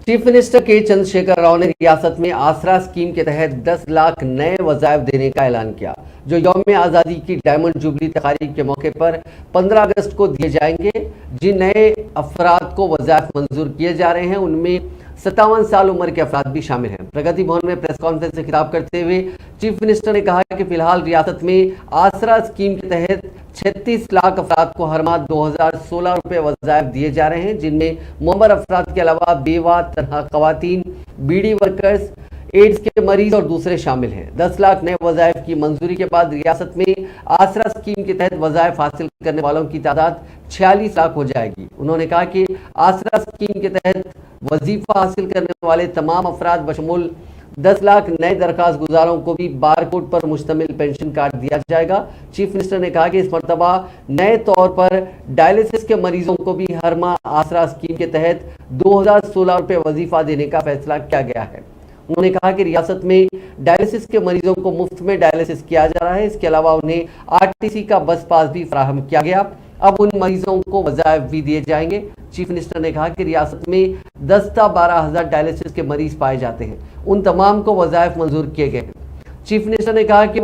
Chief minister के चंद्रशेखर राव ने रियासत में आसरा स्कीम के तहत 10 लाख नए वज़ाइफ देने का ऐलान किया, जो यौम आज़ादी की डायमंड जुबली तकारीब के मौके पर 15 अगस्त को दिए जाएंगे। जिन नए अफराद को वज़ाइफ मंजूर किए जा रहे हैं उनमें 57 साल उम्र के अफराद भी शामिल हैं। प्रगति भवन में प्रेस कॉन्फ्रेंस से खिताब करते हुए चीफ मिनिस्टर ने कहा कि फिलहाल रियासत में आसरा स्कीम के तहत 36 लाख अफराद को हर माह 2016 रुपए वज़ाइफ दिए जा रहे हैं, जिनमें मुअम्मर अफराद के अलावा बेवा, तनहा ख़वातीन, बीड़ी वर्कर्स, एड्स के मरीज और दूसरे शामिल हैं। 10 लाख नए वज़ाइफ की मंजूरी के बाद रियासत में आसरा स्कीम के तहत वज़ाइफ हासिल करने वालों की तादाद 46 लाख हो जाएगी। उन्होंने कहा कि आसरा स्कीम के तहत वजीफा हासिल करने वाले तमाम अफराद बशमूल 10 लाख नए दरखास्त गुजारों को भी बारकोड पर मुश्तमिल पेंशन कार्ड दिया जाएगा। चीफ मिनिस्टर ने कहा कि इस मरतबा नए तौर पर डायलिसिस के मरीजों को भी हर माह आसरा स्कीम के तहत 2016 रुपये वजीफा देने का फैसला किया गया है। उन्होंने कहा कि रियासत में डायलिसिस के मरीजों को मुफ्त में डायलिसिस किया जा रहा है। इसके अलावा उन्हें आरटीसी का बस पास भी फराहम किया गया। अब उन मरीजों को वज़ाइफ भी दिए जाएंगे। चीफ मिनिस्टर ने कहा कि रियासत में 10-12 डायलिसिस के मरीज पाए जाते हैं, उन तमाम को वज़ाइफ मंजूर किए गए हैं। चीफ मिनिस्टर ने कहा कि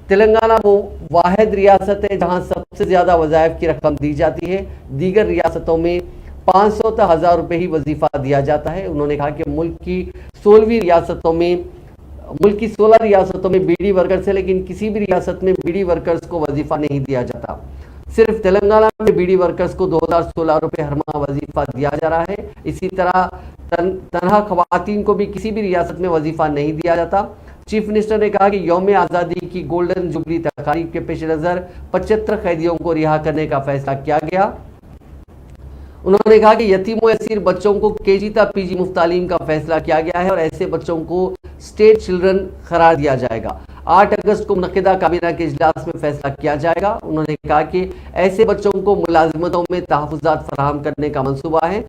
तेलंगाना वो वाहिद रियासत है जहां सबसे ज्यादा वज़ाइफ की रकम दी जाती है। दीगर रियासतों में 500 से 1000 रुपये ही वजीफा दिया जाता है। उन्होंने कहा कि मुल्क की 16 रियासतों में बीडी वर्कर्स है, लेकिन किसी भी रियासत में बीडी वर्कर्स को वजीफा नहीं दिया जाता। सिर्फ तेलंगाना में बीडी वर्कर्स को 2016 रुपये हर माह वजीफा दिया जा रहा है। इसी तरह तनहा ख़वातीन को भी किसी भी रियासत में वजीफा नहीं दिया जाता। चीफ मिनिस्टर ने कहा कि यौम आज़ादी की गोल्डन जुबली तकारीब के पेश नज़र 75 कैदियों को रिहा करने का फैसला किया गया। उन्होंने कहा कि यतीम व असीर बच्चों को केजी तक पीजी मुफ्त तालीम का फैसला किया गया है और ऐसे बच्चों को स्टेट चिल्ड्रन करार दिया जाएगा। 8 अगस्त को मुनक़िदा काबीना के इजलास में फैसला किया जाएगा। उन्होंने कहा कि ऐसे बच्चों को मुलाजिमतों में तहफ़्फ़ुज़ात फराहम करने का मंसूबा है।